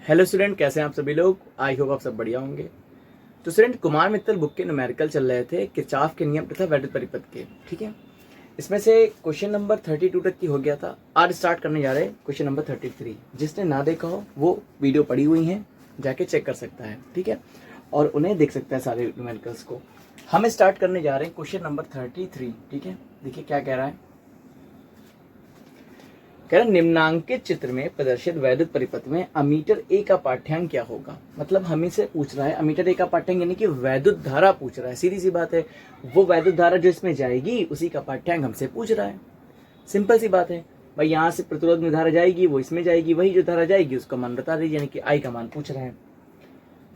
Hello student, कैसे हैं आप सभी लोग। आई होप आप सब बढ़िया होंगे। तो स्टूडेंट, कुमार मित्तल बुक के न्यूमेरिकल चल रहे थे किरचॉफ के नियम तथा वैद्युत परिपथ के। ठीक है, इसमें से क्वेश्चन नंबर 32 तक की हो गया था। आज स्टार्ट करने जा रहे हैं क्वेश्चन नंबर 33। जिसने ना देखा हो वो वीडियो पड़ी हुई है, जाके चेक कर सकता है। ठीक है, और उन्हें देख सकता है सारे न्यूमेरिकल्स को। हम स्टार्ट करने जा रहे हैं क्वेश्चन नंबर 33। ठीक है, देखिए क्या कह रहा है। कह रहा निम्नांकित चित्र में प्रदर्शित वैद्युत परिपथ में अमीटर ए का पाठ्यांक क्या होगा। मतलब हमें से पूछ रहा है अमीटर ए का पाठ्यांक, यानी कि वैद्युत धारा पूछ रहा है। सीधी सी बात है, वो वैद्युत धारा जो इसमें जाएगी उसी का पाठ्यांक हमसे पूछ रहा है। सिंपल सी बात है भाई, यहाँ से प्रतिरोध में धारा जाएगी वो इसमें जाएगी, वही जो धारा जाएगी उसका मान बता दीजिए, यानी कि आई का मान पूछ रहा है।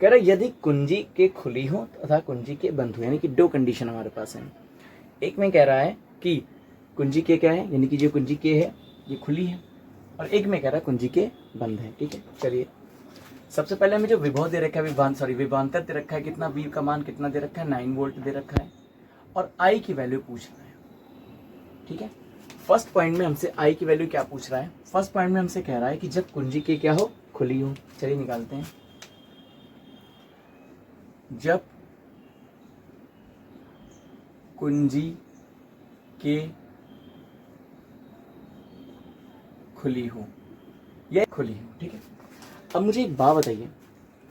कह रहा यदि कुंजी के खुली हो तथा कुंजी के बंद हो, यानी कि दो कंडीशन हमारे पास है। एक में कह रहा है कि कुंजी के क्या है, यानी कि जो कुंजी के है ये खुली है, और एक में कह रहा है कुंजी के बंद है। ठीक है, चलिए सबसे पहले हमें जो विभव दे रखा है, विभवांतर दे रखा है, कितना वी का मान कितना दे रखा है, 9 वोल्ट दे रखा है, और आई की वैल्यू पूछ रहा है। ठीक है, फर्स्ट पॉइंट में हमसे आई की वैल्यू क्या पूछ रहा है। फर्स्ट पॉइंट में हमसे कह रहा है कि जब कुंजी के क्या हो, खुली हो। चलिए निकालते हैं। जब कुंजी के खुली हो या खुली हो। ठीक है, अब मुझे एक बात बताइए,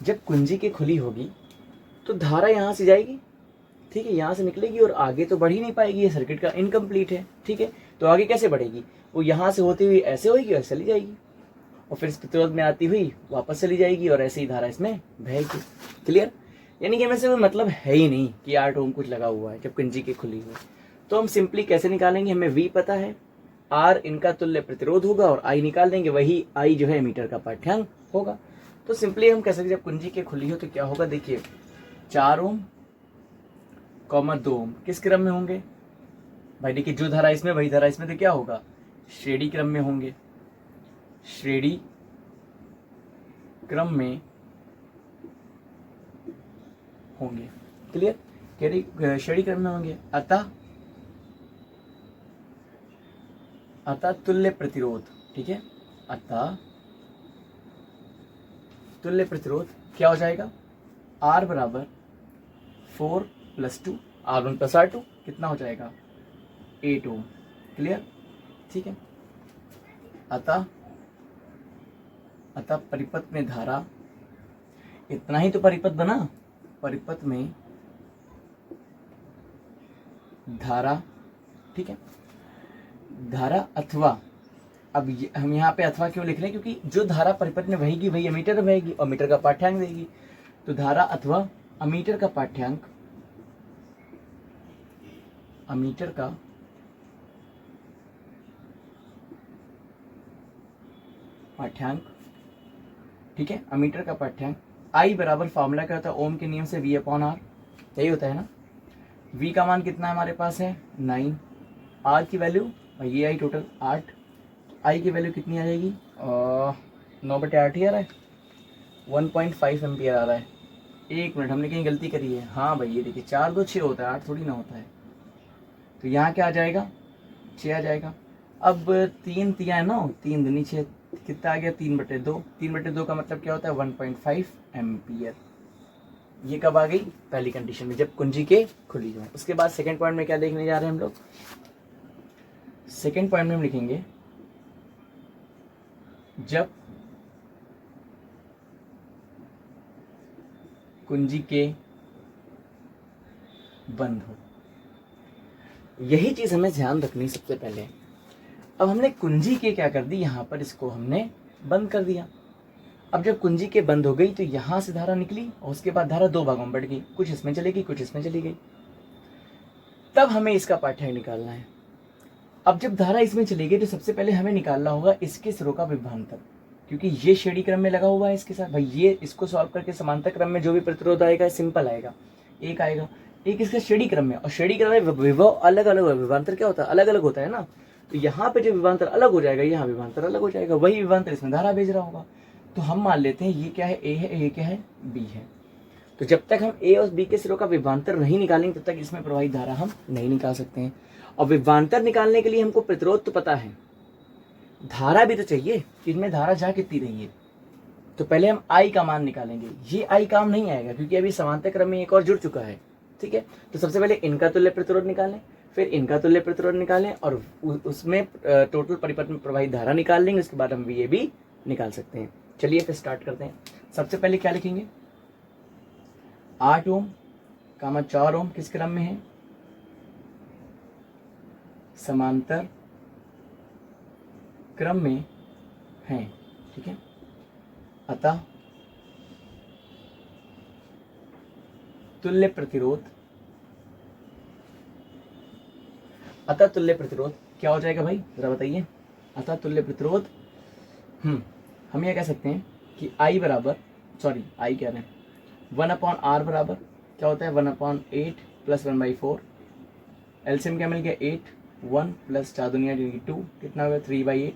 जब कुंजी के खुली होगी तो धारा यहाँ से जाएगी। ठीक है, यहाँ से निकलेगी और आगे तो बढ़ ही नहीं पाएगी, ये सर्किट का इनकम्प्लीट है। ठीक है, तो आगे कैसे बढ़ेगी, वो यहाँ से होती हुई ऐसे होगी और चली जाएगी, और फिर इस प्रतिरोध में आती हुई वापस चली जाएगी, और ऐसे ही धारा इसमें बहेगी। क्लियर, यानी कि हमें से कोई मतलब है ही नहीं कि 8 ओम कुछ लगा हुआ है जब कुंजी की खुली हो। तो हम सिंपली कैसे निकालेंगे, हमें वी पता है, आर इनका तुल्य प्रतिरोध होगा, और आई निकाल देंगे, वही आई जो है मीटर का पाठ्यांक होगा। तो सिंपली हम कह सकते जब कुंजी के खुली हो तो क्या होगा। देखिए 4 ओम 2 ओम किस क्रम में होंगे भाई। देखिए जो धारा इसमें वही धारा इसमें, तो क्या होगा, श्रेणी क्रम में होंगे। श्रेणी क्रम में होंगे। क्लियर, श्रेणी क्रम में होंगे। अतः तुल्य प्रतिरोध। ठीक है, अतः तुल्य प्रतिरोध क्या हो जाएगा, R बराबर 4 + 2 R1 + R2 कितना हो जाएगा, 8 ओम। क्लियर, ठीक है। अतः परिपथ में धारा, इतना ही तो परिपथ बना, परिपथ में धारा। ठीक है, धारा अथवा, अब हम यहाँ पे अथवा क्यों लिख रहे हैं, क्योंकि जो धारा परिपथ में बहेगी वही अमीटर में बहेगी और मीटर का पाठ्यांक देगी। तो धारा अथवा अमीटर का पाठ्यांक, अमीटर का पाठ्यांक। ठीक है, अमीटर का पाठ्यांक। आई बराबर फॉर्मूला क्या होता है, ओम के नियम से V/R, यही होता है ना। V का मान कितना हमारे पास है 9, R की वैल्यू ये आई टोटल 8, आई की वैल्यू कितनी आ जाएगी 9/8 ही आ रहा है, 1.5 एम्पियर आ रहा है। एक मिनट, हमने कहीं गलती करी है। हाँ भाई, ये देखिए 4 2 6 होता है, 8 थोड़ी ना होता है। तो यहाँ क्या आ जाएगा, 6 आ जाएगा। अब 3 तिया 9, 3 दूनी 6, कितना आ गया 3/2। 3/2 का मतलब क्या होता है 1.5 एम्पियर। ये कब आ गई, पहली कंडीशन में, जब कुंजी के खुली हो। उसके बाद सेकेंड पॉइंट में क्या देखने जा रहे हैं हम लोग। सेकेंड पॉइंट में हम लिखेंगे जब कुंजी के बंद हो। यही चीज हमें ध्यान रखनी सबसे पहले। अब हमने कुंजी के क्या कर दी, यहां पर इसको हमने बंद कर दिया। अब जब कुंजी के बंद हो गई तो यहां से धारा निकली, और उसके बाद धारा दो भागों में बढ़ गई, कुछ इसमें चली गई कुछ इसमें चली गई। तब हमें इसका पाठ्यांक निकालना है। अब जब धारा इसमें चली गई तो सबसे पहले हमें निकालना होगा इसके सिरों का विभवांतर, क्योंकि ये श्रेणी क्रम में लगा हुआ है इसके साथ। भाई ये इसको सॉल्व करके समांतर क्रम में जो भी प्रतिरोध आएगा सिंपल आएगा, एक आएगा, एक इसका श्रेणी क्रम में, और श्रेणी क्रम में विभव अलग अलग, विभवांतर क्या होता है अलग अलग होता है ना। तो यहाँ पे जो विभवांतर अलग हो जाएगा, यहाँ विभवांतर अलग हो जाएगा, वही विभवांतर इसमें धारा भेज रहा होगा। तो हम मान लेते हैं ये क्या है, ए है, ये क्या है, बी है। तो जब तक हम ए और बी के सिरों का विभवांतर नहीं निकालेंगे तब तक इसमें प्रवाहित धारा हम नहीं निकाल सकते हैं। और विभवांतर निकालने के लिए हमको प्रतिरोध तो पता है, धारा भी तो चाहिए कि इनमें धारा जा कितनी रही है। तो पहले हम आई का मान निकालेंगे। ये आई काम नहीं आएगा क्योंकि अभी समांतर क्रम में एक और जुड़ चुका है, ठीक है। तो सबसे पहले इनका तुल्य प्रतिरोध निकालें, फिर इनका तुल्य प्रतिरोध निकालें और उसमें टोटल परिपथ में प्रवाहित धारा निकाल लेंगे। उसके बाद हम VAB निकाल सकते हैं। चलिए फिर स्टार्ट करते हैं। सबसे पहले क्या लिखेंगे, 8 ओम कामा 4 ओम किस क्रम में है, समांतर क्रम में है, ठीक है। अतः तुल्य प्रतिरोध, अतः तुल्य प्रतिरोध क्या हो जाएगा भाई, जरा बताइए। अतः तुल्य प्रतिरोध हम यह कह सकते हैं कि आई बराबर, सॉरी आई कह रहे हैं, 1/r बराबर क्या होता है, 1/8 + 1/4। एलसीएम क्या मिल गया, 8, 1 + 4 दुनिया 2, कितना होगा 3/8,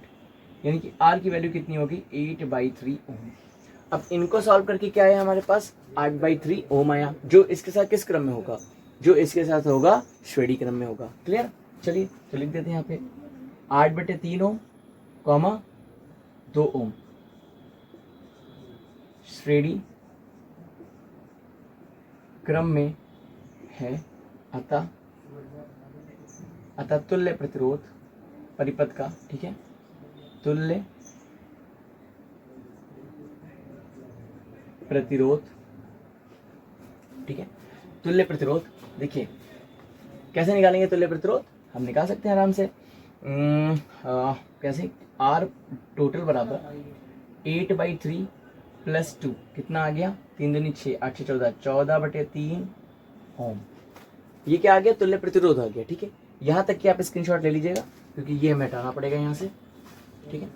यानी कि आर की वैल्यू कितनी होगी 8/3 ओम। अब इनको सॉल्व करके क्या आया हमारे पास, 8/3 ओम आया, जो इसके साथ किस क्रम में होगा, जो इसके साथ होगा श्रेणी क्रम में होगा। क्लियर। चलिए तो लिख देते हैं यहाँ पे 8/3 ओम कॉमा 2 ओम श्रेणी क्रम में है। अतः तुल्य प्रतिरोध परिपथ का, ठीक है, तुल्य प्रतिरोध, ठीक है। तुल्य प्रतिरोध देखिए कैसे निकालेंगे, तुल्य प्रतिरोध हम निकाल सकते हैं आराम से। कैसे, आर टोटल बराबर 8/3 + 2 कितना आ गया, 3 दूनी 6, 8 6 14, 14/3 ओम। ये क्या आ गया, तुल्य प्रतिरोध आ गया, ठीक है। यहाँ तक कि आप स्क्रीनशॉट ले लीजिएगा क्योंकि ये हमें हटाना पड़ेगा यहाँ से, ठीक है।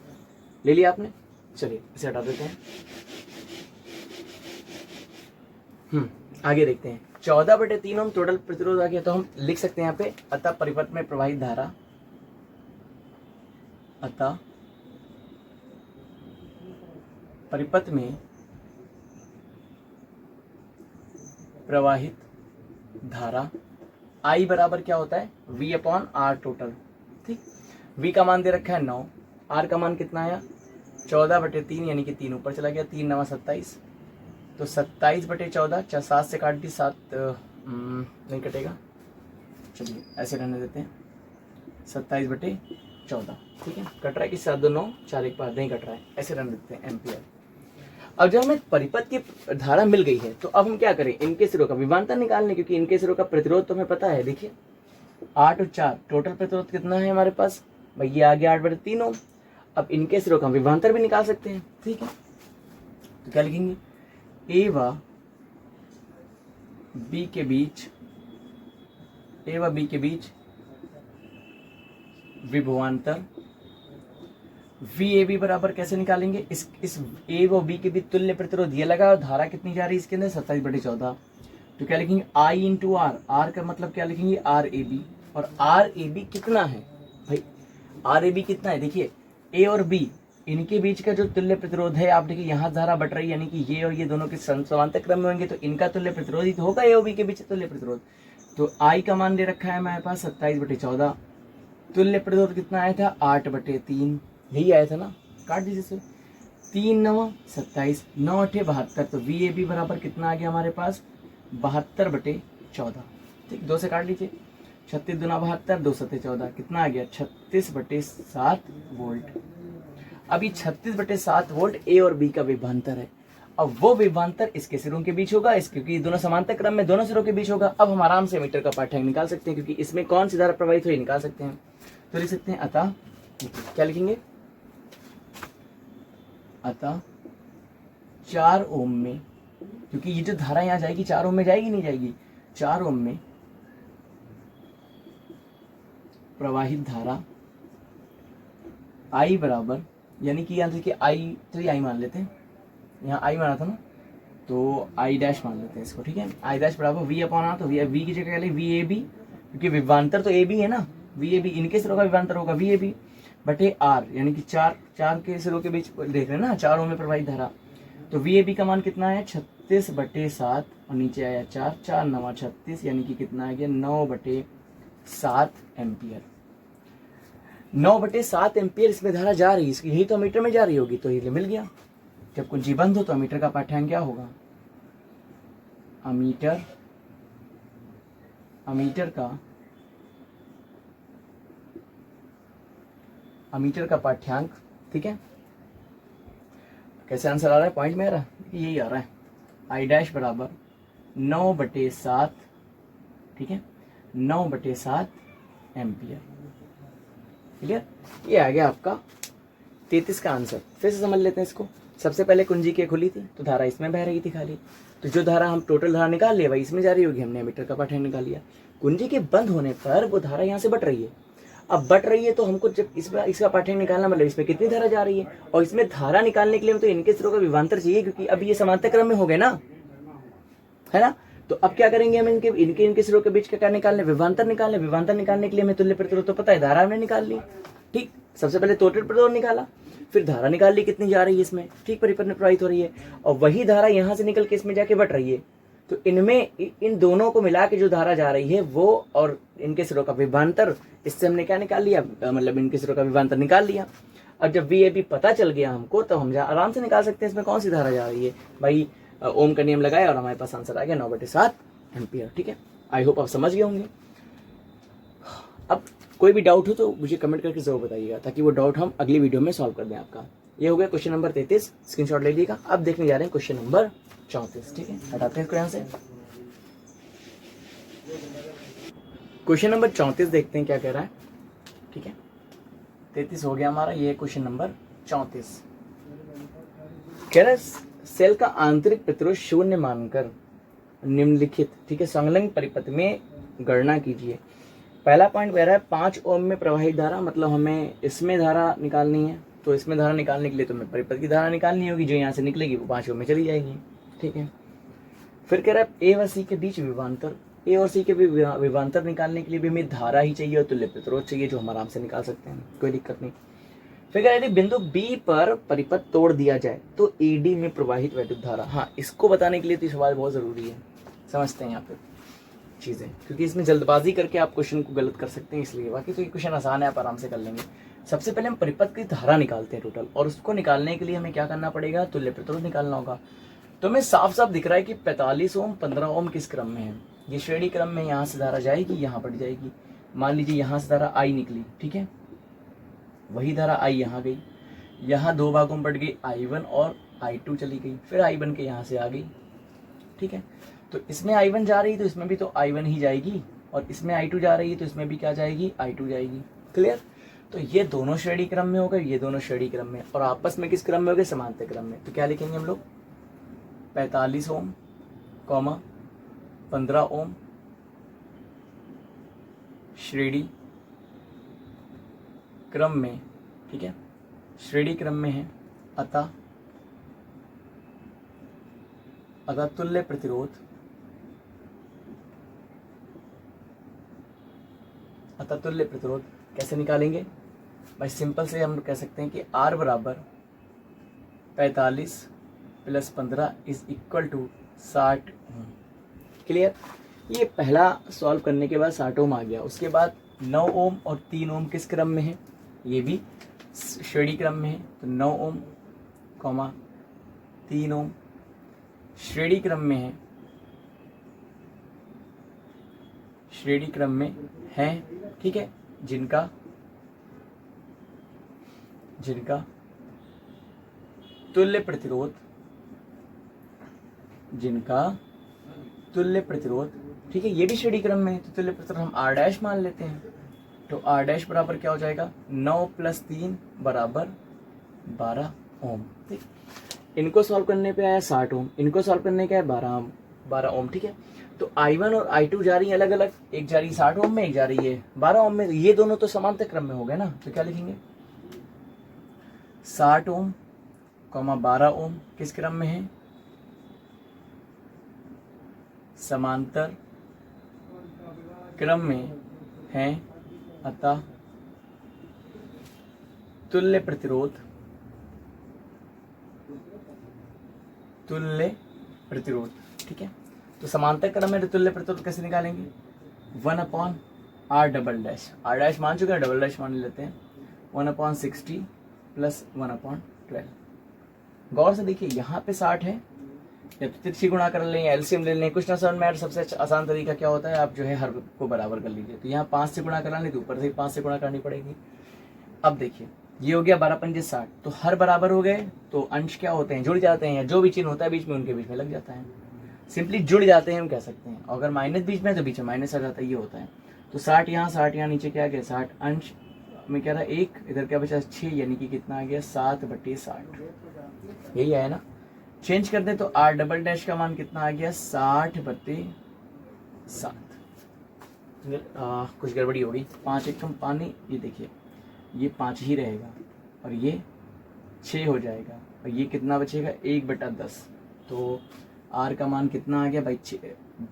ले लिया आपने, चलिए इसे हटा देते हैं। आगे देखते हैं। 14/3 ओम टोटल प्रतिरोध आ गया, तो हम लिख सकते हैं यहाँ पे, अतः परिपथ में प्रवाहित धारा, अतः परिपथ में प्रवाहित धारा I बराबर क्या होता है, V/R टोटल, ठीक। V का मान दे रखा है 9, R का मान कितना आया 14/3, यानी कि 3 ऊपर चला गया, 3 9 27, तो 27/14, 7 से काट दी, 7 नहीं कटेगा, चलिए ऐसे रहने देते हैं, 27/14, ठीक है। कट रहा है कि 7 2 9 4 1 5, नहीं कट रहा है, ऐसे रहने देते हैं एम्पियर। अब जब हमें परिपथ की धारा मिल गई है तो अब हम क्या करें, इनके सिरों का विभवांतर निकाल लें, क्योंकि इनके सिरों का प्रतिरोध तो हमें पता है। देखिए 8 और 4 टोटल प्रतिरोध कितना है हमारे पास, भाई ये आ गया 8/3 ओम। अब इनके सिरों का विभवांतर भी निकाल सकते हैं, ठीक है। तो क्या लिखेंगे, ए व बी के बीच विभवांतर VAB बराबर कैसे निकालेंगे, इस A व B के बीच तुल्य प्रतिरोध ये लगा और धारा कितनी जा रही है इसके अंदर 27/14। तो क्या लिखेंगे I × R, R का मतलब क्या लिखेंगे RAB, और RAB कितना है भाई, RAB कितना है, देखिए A और B इनके बीच का जो तुल्य प्रतिरोध है, आप देखिए यहाँ धारा बट रही है, यानी कि ये और ये दोनों के समांतर क्रम में होंगे, तो इनका तुल्य प्रतिरोध ही तो होगा A और B के बीच तुल्य प्रतिरोध। तो I का मान दे रखा है हमारे पास 27/14, तुल्य प्रतिरोध कितना आया था 8/3, यही आया था ना, काट दीजिए इसे, 3 9 27, 9 8 72, तो VAB बराबर कितना आ गया हमारे पास 72/14, ठीक, 2 से काट लीजिए, 36 दूना 72, 2 7 14, कितना आ गया 36/7 वोल्ट। अभी 36/7 वोल्ट A और B का विभवांतर है। अब वो विभवांतर इसके सिरों के बीच होगा, इस क्योंकि दोनों समांतर क्रम में दोनों सिरों के बीच होगा। अब हम आराम से मीटर का पाठ्यांक निकाल सकते हैं, क्योंकि इसमें कौन सी धारा प्रवाहित हुई निकाल सकते हैं। तो लिख सकते हैं अतः, क्या लिखेंगे, अतः 4 ओम में, क्योंकि ये जो धारा यहाँ जाएगी 4 ओम में जाएगी नहीं जाएगी, 4 ओम में प्रवाहित धारा I बराबर, यानी कि यहाँ देखिए I मान लेते हैं, यहाँ I माना था ना, तो I' मान लेते हैं इसको, ठीक है। I' बराबर V/R, तो V की जगह VAB, क्योंकि विभवांतर तो AB है ना, VAB इनके सिरों का विभवांतर होगा VAB बटे R, यानी कि 4 के सिरों के बीच देख रहे हैं ना, 4 ओम में प्रवाहित धारा, तो VAB का मान कितना है 36/7, और नीचे आया 4 4 9 36, यानी कि कितना आ गया 9/7 एम्पियर। 9/7 एम्पियर इसमें धारा जा रही है, इसकी यही तो मीटर में जा रही होगी, तो ये मिल गया। जब कुंजी बंद हो तो अमीटर का पाठ्यांक क्या होगा? अमीटर का पाठ्यांक, ठीक है। कैसे आंसर आ रहा है पॉइंट में? यही आ रहा है, आई डैश बराबर 9/7, ठीक है, 9/7 एम्पियर। क्लियर? ये आ गया आपका 33 का आंसर। फिर से समझ लेते हैं इसको। सबसे पहले कुंजी के खुली थी तो धारा इसमें बह रही थी खाली, तो जो धारा हम टोटल धारा निकाल लिया भाई इसमें जा रही होगी, हमने एमीटर का पाठ्यांक निकाल लिया। कुंजी के बंद होने पर वो धारा यहाँ से बट रही है। अब बट रही है तो हमको जब इसका पाठ्यांक निकालना, मतलब इसमें कितनी धारा जा रही है, और इसमें धारा निकालने के लिए तो इनके सिरों का विभवांतर चाहिए, क्योंकि अब ये समांतर क्रम में हो गए ना, है ना। तो अब क्या करेंगे हम, इनके सिरों के बीच का क्या निकालने? विभवांतर निकालने। विभवांतर निकालने के लिए हमें तुल्य प्रतिरोध तो पता है, धारा हमने निकाल ली, ठीक। सबसे पहले टोटल प्रतिरोध निकाला, फिर धारा निकाल ली कितनी जा रही है इसमें, ठीक, परिपथ में प्रवाहित हो रही है, और वही धारा यहाँ से निकल के इसमें जाके बट रही है। तो इनमें इन दोनों को मिला के जो धारा जा रही है वो और इनके सिरों का विभवांतर, इससे हमने क्या निकाल लिया, मतलब इनके सिरों का विभवांतर निकाल लिया। अब जब VAB पता चल गया हमको तो हम आराम से निकाल सकते हैं इसमें कौन सी धारा जा रही है भाई। ओम का नियम लगाया और हमारे पास आंसर आ गया 9/7 एम्पियर, ठीक है। आई होप आप समझ गए होंगे। अब कोई भी डाउट हो तो मुझे कमेंट करके जरूर बताइएगा, ताकि वो डाउट हम अगली वीडियो में सॉल्व कर दें आपका। ये हो गया क्वेश्चन नंबर 33, स्क्रीनशॉट ले लीजिएगा। अब देखने जा रहे हैं क्वेश्चन नंबर 34, ठीक है। हटाते हैं इसको यहाँ से। क्वेश्चन नंबर 34 देखते हैं क्या कह रहा है, ठीक है। 33 हो गया हमारा, ये क्वेश्चन नंबर 34 कह रहा है सेल का आंतरिक प्रतिरोध 0 मानकर निम्नलिखित, ठीक है, संलग्न परिपथ में गणना कीजिए। पहला पॉइंट कह रहा है 5 ओम में प्रवाहित धारा, मतलब हमें इसमें धारा निकालनी है, तो इसमें धारा निकालने के लिए तो हमें परिपथ की धारा निकालनी होगी, जो यहाँ से निकलेगी वो 5 ओम में चली जाएगी, ठीक है। फिर कह रहा है ए व सी के बीच विभवांतर, ए और सी के भी विभवांतर निकालने के लिए भी हमें धारा ही चाहिए और तुल्य प्रतिरोध चाहिए, जो हम आराम से निकाल सकते हैं, कोई दिक्कत नहीं। फिर कह रहा है बिंदु बी पर परिपथ तोड़ दिया जाए तो ईडी में प्रवाहित वैद्युत धारा। हाँ, इसको बताने के लिए तो ये सवाल बहुत जरूरी है, समझते हैं यहाँ पे चीजें, क्योंकि इसमें जल्दबाजी करके आप क्वेश्चन को गलत कर सकते हैं, इसलिए। बाकी तो ये क्वेश्चन आसान है, आप आराम से कर लेंगे। सबसे पहले हम परिपथ की धारा निकालते हैं टोटल, और उसको निकालने के लिए हमें क्या करना पड़ेगा, तुल्य प्रतिरोध निकालना होगा। तो हमें साफ साफ दिख रहा है कि 45 ओम 15 ओम किस क्रम में है। ये श्रेणी क्रम में, यहाँ से धारा जाएगी, यहाँ बढ़ जाएगी। मान लीजिए यहाँ से धारा आई निकली, ठीक है, वही धारा आई यहाँ गई, यहाँ 2 भागों में बढ़ गई, I1 और I2 चली गई, फिर I1 के यहाँ से आ गई, ठीक है। तो इसमें I1 जा रही है तो इसमें भी तो I1 ही जाएगी, और इसमें I2 जा रही है तो इसमें भी क्या जाएगी, I2 जाएगी। क्लियर? तो ये दोनों श्रेणी क्रम में हो गए, ये दोनों श्रेणी क्रम में, और आपस में किस क्रम में हो गए, समांतर क्रम में। तो क्या लिखेंगे हम लोग, 45 ओम 15 ओम श्रेणी क्रम में, ठीक है, श्रेणी क्रम में है, अतः तुल्य प्रतिरोध, कैसे निकालेंगे भाई? सिंपल से हम कह सकते हैं कि R बराबर 45 + 15 = 60 ओम। क्लियर? ये पहला सॉल्व करने के बाद 60 ओम आ गया। उसके बाद 9 ओम और 3 ओम किस क्रम में है, ये भी श्रेणी क्रम में है, तो 9 ओम 3 ओम श्रेणी क्रम में है, ठीक है, जिनका तुल्य प्रतिरोध, ठीक है, ये भी श्रेणी क्रम में है, तो तुल्य प्रतिरोध हम R डैश मान लेते हैं। तो R डैश बराबर क्या हो जाएगा, 9 + 3 = 12 ओम। ठीक, इनको सॉल्व करने पे आया 60 ओम, इनको सॉल्व करने का है 12 ओम, ठीक है। तो I1 और I2 जा रही है अलग अलग, एक जा रही है 60 ओम में, एक जा रही है 12 ओम में, ये दोनों तो समांतर क्रम में हो गए ना। तो क्या लिखेंगे, 60 ओम 12 ओम किस क्रम में है, समांतर क्रम में है, अतः तुल्य प्रतिरोध, ठीक है। तो समांतर क्रम में तुल्य प्रतिरोध कैसे निकालेंगे, 1/R double dash, R dash मान चुके हैं, डबल डैश मान लेते हैं, 1/60 + 1/12 गौर से देखिए, यहाँ पे 60 है, या तो तिरछी गुणा कर लें या एलसीएम ले लें, कुछ ना समझ में आए, सबसे आसान तरीका क्या होता है, आप जो है हर को बराबर कर लीजिए। तो यहाँ 5 से गुणा कराने तो ऊपर से 5 से गुणा करनी पड़ेगी। अब देखिए ये हो गया 12 पंजे 60, तो हर बराबर हो गए तो अंश क्या होते हैं, जुड़ जाते हैं, या जो भी चिन्ह होता है बीच में उनके बीच में लग जाता है, सिंपली जुड़ जाते हैं हम कह सकते हैं। अगर माइनस बीच में है तो बीच में माइनस आ जाता है, ये होता है। तो 60 यहाँ नीचे क्या आ गया 60, अंश में क्या था 1, इधर क्या बचा 6, यानी कि कितना आ गया 7/60, यही आया ना। चेंज कर दे तो r डबल डैश का मान कितना आ गया 60/7। कुछ गड़बड़ी हो गई, 5 एक कम पानी, ये देखिए ये 5 ही रहेगा और ये 6 हो जाएगा, और ये कितना बचेगा 1/10। तो r का मान कितना आ गया भाई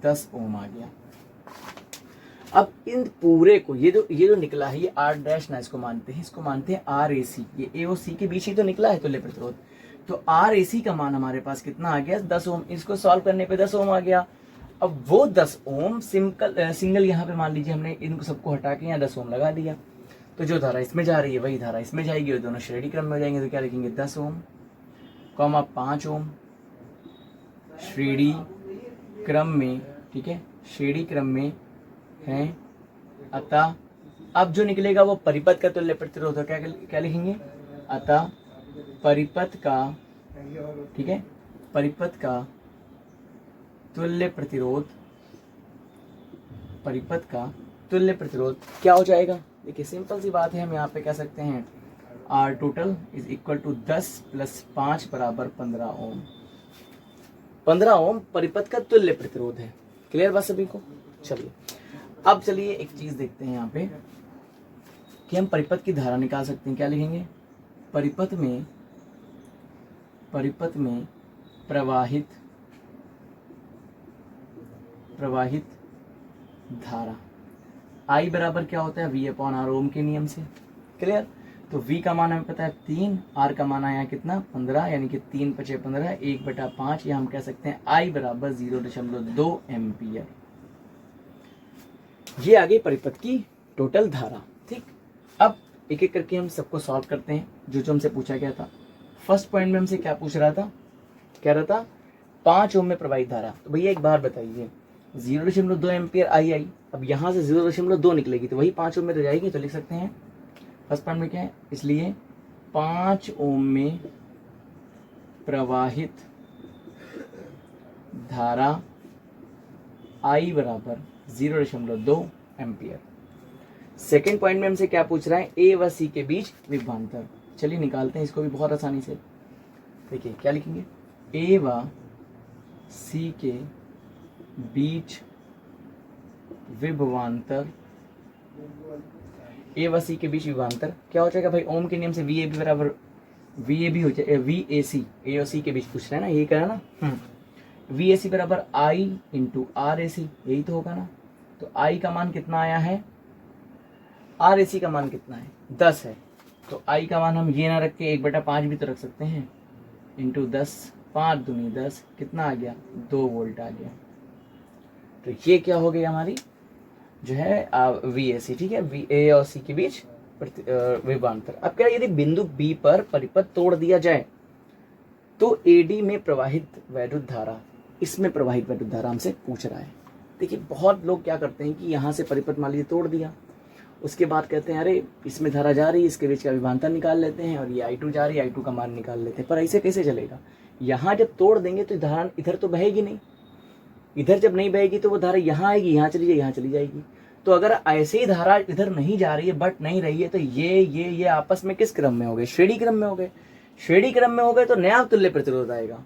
10 ओम आ गया। अब इन पूरे को ये जो निकला है ये r डैश ना, इसको मानते हैं RAC, ये A और C के बीच ही तो निकला है तुल्य प्रतिरोध। तो RAC का मान हमारे पास कितना आ गया 10 ओम, इसको सॉल्व करने पे 10 ओम आ गया। अब वो 10 ओम सिंगल यहाँ पे मान लीजिए हमने इनको सबको हटा के यहाँ 10 ओम लगा दिया, तो जो धारा इसमें जा रही है वही धारा इसमें जाएगी, और दोनों श्रेणी क्रम में हो जाएंगे। तो क्या लिखेंगे 10 ओम, 5 ओम श्रेणी क्रम में, ठीक है, श्रेणी क्रम में है। अतः अब जो निकलेगा वो परिपथ का तुल्य प्रतिरोध है, क्या लिखेंगे, अतः परिपथ का, ठीक है, परिपथ का तुल्य प्रतिरोध, परिपथ का तुल्य प्रतिरोध क्या हो जाएगा। देखिए सिंपल सी बात है, हम यहाँ पे कह सकते हैं R total is equal to 10 + 5 = 15 ohm. 15 ohm परिपथ का तुल्य प्रतिरोध है। क्लियर बात सभी को। चलिए अब चलिए एक चीज देखते हैं यहाँ पे कि हम परिपथ की धारा निकाल सकते हैं। क्या लिखेंगे, परिपथ में प्रवाहित धारा I बराबर क्या होता है V/R ओम के नियम से। क्लियर। तो V का मान हमें पता है 3, R का मान आया कितना 15, यानी कि 3 × 5 = 15, 1/5, या हम कह सकते हैं I बराबर 0.2 एम्पियर। ये आ गई परिपथ की टोटल धारा। ठीक, अब एक एक करके हम सबको सॉल्व करते हैं जो हमसे पूछा गया था। फर्स्ट पॉइंट में हमसे क्या पूछ रहा था, कह रहा था 5 ओम में प्रवाहित धारा। तो भैया एक बार बताइए 0.2 एम्पियर आई, अब यहाँ से 0.2 निकलेगी तो वही 5 ओम में तो जाएगी। तो लिख सकते हैं फर्स्ट पॉइंट में क्या है, इसलिए 5 ओम में प्रवाहित धारा I बराबर 0.2 एम्पियर। सेकेंड पॉइंट में हमसे क्या पूछ रहा है, A व C के बीच विभवांतर। चलिए निकालते हैं इसको भी बहुत आसानी से। देखिए क्या लिखेंगे, A व C के बीच विभवांतर, A व C के बीच विभवांतर क्या हो जाएगा भाई, ओम के नियम से VAB बराबर VAB हो जाए VAC, A और C के बीच पूछ रहे हैं ना, यही करा ना। VAC बराबर I × RAC, यही तो होगा ना। तो I का मान कितना आया है, RAC का मान कितना है 10 है। तो I का मान हम ये ना रख के 1/5 भी तो रख सकते हैं, × 10, 5 दूनी 10, कितना आ गया 2 वोल्ट आ गया। तो ये क्या हो गई हमारी जो है VAC। ठीक है, A और C के बीच विभवांतर। अब क्या, यदि बिंदु B पर परिपथ तोड़ दिया जाए तो AD में प्रवाहित वैद्युत धारा, इसमें प्रवाहित वैद्युत धारा हमसे पूछ रहा है। देखिए बहुत लोग क्या करते हैं कि यहाँ से परिपथ मान लीजिए तोड़ दिया, उसके बाद कहते हैं अरे इसमें धारा जा रही है, इसके बीच का विभवांतर निकाल लेते हैं, और ये I2 जा रही है, I2 का मान निकाल लेते हैं। पर ऐसे कैसे चलेगा, यहाँ जब तोड़ देंगे तो धारा इधर तो बहेगी नहीं, इधर जब नहीं बहेगी तो वो धारा यहाँ आएगी, यहाँ चली जाएगी, यहाँ चली जाएगी। तो अगर ऐसे ही धारा इधर नहीं जा रही है बट नहीं रही है, तो ये आपस में किस क्रम में हो गए, श्रेणी क्रम में हो गए। श्रेणी क्रम में हो गए तो नया तुल्य प्रतिरोध आएगा,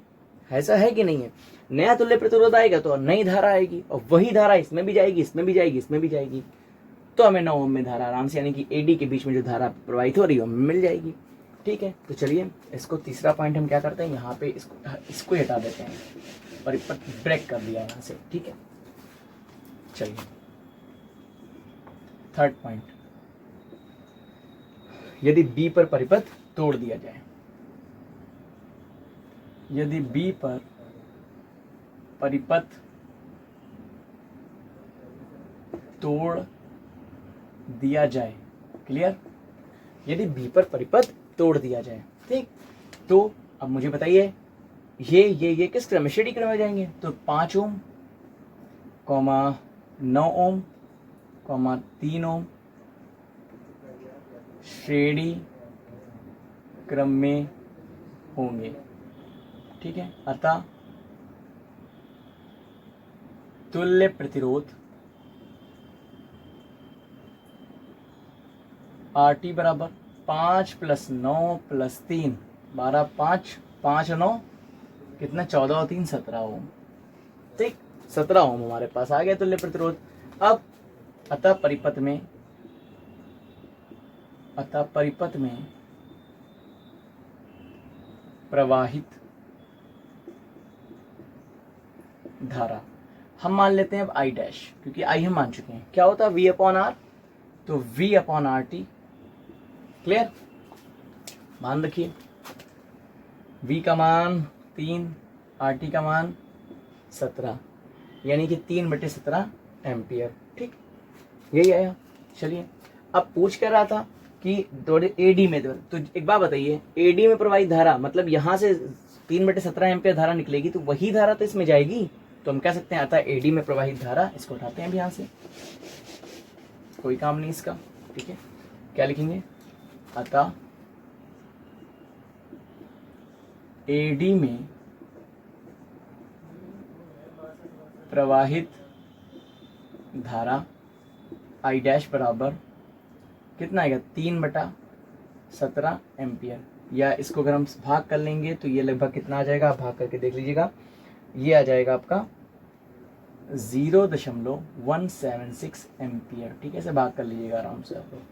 ऐसा है कि नहीं है। नया तुल्य प्रतिरोध आएगा तो नई धारा आएगी, और वही धारा इसमें भी जाएगी, इसमें भी जाएगी, इसमें भी जाएगी। तो हमें 9 ओम में धारा आराम से, यानी कि AD के बीच में जो धारा प्रवाहित हो रही है हमें मिल जाएगी। ठीक है, तो चलिए इसको तीसरा पॉइंट हम क्या करते हैं, यहाँ पे इसको हटा देते हैं, परिपथ ब्रेक कर दिया यहाँ से। ठीक है, चलिए थर्ड पॉइंट, यदि B पर परिपथ तोड़ दिया जाए, यदि B पर परिपथ तोड़ दिया जाए। क्लियर, यदि B पर परिपथ तोड़ दिया जाए, ठीक, तो अब मुझे बताइए ये किस क्रम में, श्रेणी क्रम में जाएंगे। तो 5 ओम, 9 ओम, 3 ओम श्रेणी क्रम में होंगे, ठीक है। अतः तुल्य प्रतिरोध RT बराबर 5 + 9 + 3 12, 5 5 9 कितना, 14 और 3 17 ओम, ठीक। 17 ओम हमारे पास आ गया तुल्य प्रतिरोध। अब अतः परिपथ में प्रवाहित धारा हम मान लेते हैं अब I डैश, क्योंकि I हम मान चुके हैं। क्या होता है V/R, तो V/RT, क्लियर। मान रखिए V का मान 3, RT का मान 17, यानी कि 3/17 एम्पियर, ठीक। यही आया। चलिए अब पूछ कर रहा था कि थोड़े AD में, तो एक बात बताइए, AD में प्रवाहित धारा मतलब यहाँ से 3/17 एम्पियर धारा निकलेगी, तो वही धारा तो इसमें जाएगी। तो हम कह सकते हैं अतः AD में प्रवाहित धारा, इसको उठाते हैं अब यहाँ से, कोई काम नहीं इसका, ठीक है। क्या लिखेंगे, अतः AD में प्रवाहित धारा I डैश बराबर कितना आएगा, 3/17 एम्पियर, या इसको अगर हम भाग कर लेंगे तो ये लगभग कितना आ जाएगा, आप भाग करके देख लीजिएगा। ये आ जाएगा आपका 0.176 एम्पियर, ठीक है। इसे भाग कर लीजिएगा आराम से आप लोग।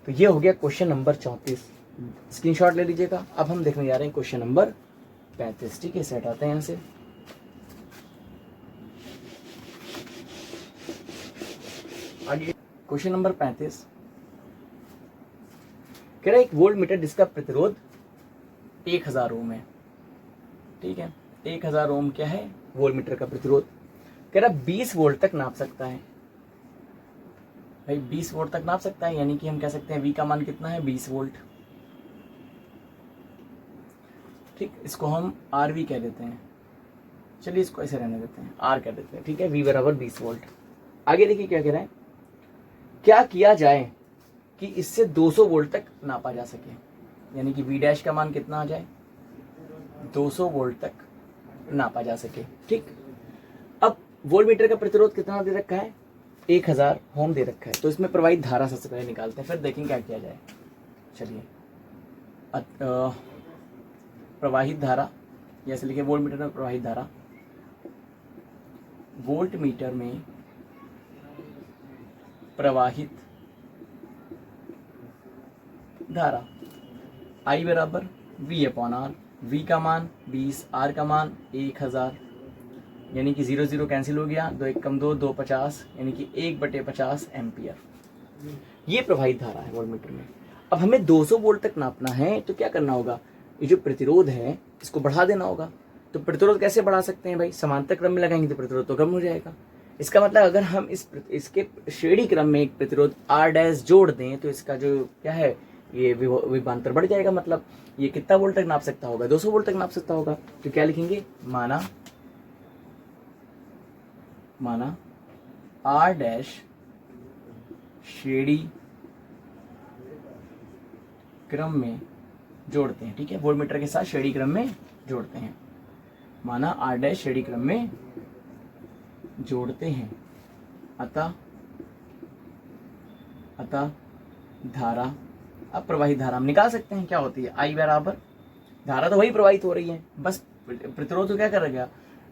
तो ये हो गया क्वेश्चन नंबर 34, स्क्रीनशॉट ले लीजिएगा। अब हम देखने जा रहे हैं क्वेश्चन नंबर 35, ठीक है। इसे हटाते हैं यहाँ से। आगे क्वेश्चन नंबर 35 कह रहा है एक वोल्ट मीटर जिसका प्रतिरोध 1000 ओम है, ठीक है। 1000 ओम क्या है, वोल्ट मीटर का प्रतिरोध। कह रहा 20 वोल्ट तक नाप सकता है। भाई 20 वोल्ट तक नाप सकता है, यानी कि हम कह सकते हैं V का मान कितना है, 20 वोल्ट, ठीक। इसको हम RV कह देते हैं, चलिए इसको ऐसे रहने देते हैं, R कह देते हैं, ठीक है। V बराबर 20 वोल्ट। आगे देखिए क्या कह रहा है, क्या किया जाए कि इससे 200 वोल्ट तक नापा जा सके, यानी कि V डैश का मान कितना आ जाए, 200 वोल्ट तक नापा जा सके, ठीक। अब वोल्ट मीटर का प्रतिरोध कितना दे रखा है, 1000 ओम दे रखा है। तो इसमें प्रवाहित धारा सबसे पहले निकालते हैं, फिर देखेंगे क्या किया जाए। चलिए प्रवाहित धारा, जैसे लिखे वोल्ट मीटर में प्रवाहित धारा, वोल्ट मीटर में प्रवाहित धारा I बराबर V/R, V का मान 20, R का मान 1000, यानी कि 0 0 कैंसिल हो गया, 2 1 कम 2 2 50, यानी कि 1/50 एम्पियर। ये प्रवाहित धारा है वोल्ट मीटर में। अब हमें 200 वोल्ट तक नापना है, तो क्या करना होगा, ये जो प्रतिरोध है इसको बढ़ा देना होगा। तो प्रतिरोध कैसे बढ़ा सकते हैं भाई, समांतर क्रम में लगाएंगे तो प्रतिरोध तो कम हो जाएगा। इसका मतलब अगर हम इसके श्रेणी क्रम में एक प्रतिरोध R डैश जोड़ दें, तो इसका जो क्या है, ये विभवांतर बढ़ जाएगा। मतलब ये कितना वोल्ट तक नाप सकता होगा, 200 वोल्ट तक नाप सकता होगा। तो क्या लिखेंगे, माना R डैश श्रेणी क्रम में जोड़ते हैं, ठीक है। वोल्ट मीटर के साथ श्रेणी क्रम में जोड़ते हैं, माना R डैश श्रेणी क्रम में जोड़ते हैं। अतः धारा, अब प्रवाहित धारा हम निकाल सकते हैं, क्या होती है, I बराबर, धारा तो वही प्रवाहित हो रही है, बस प्रतिरोध तो क्या कर गया,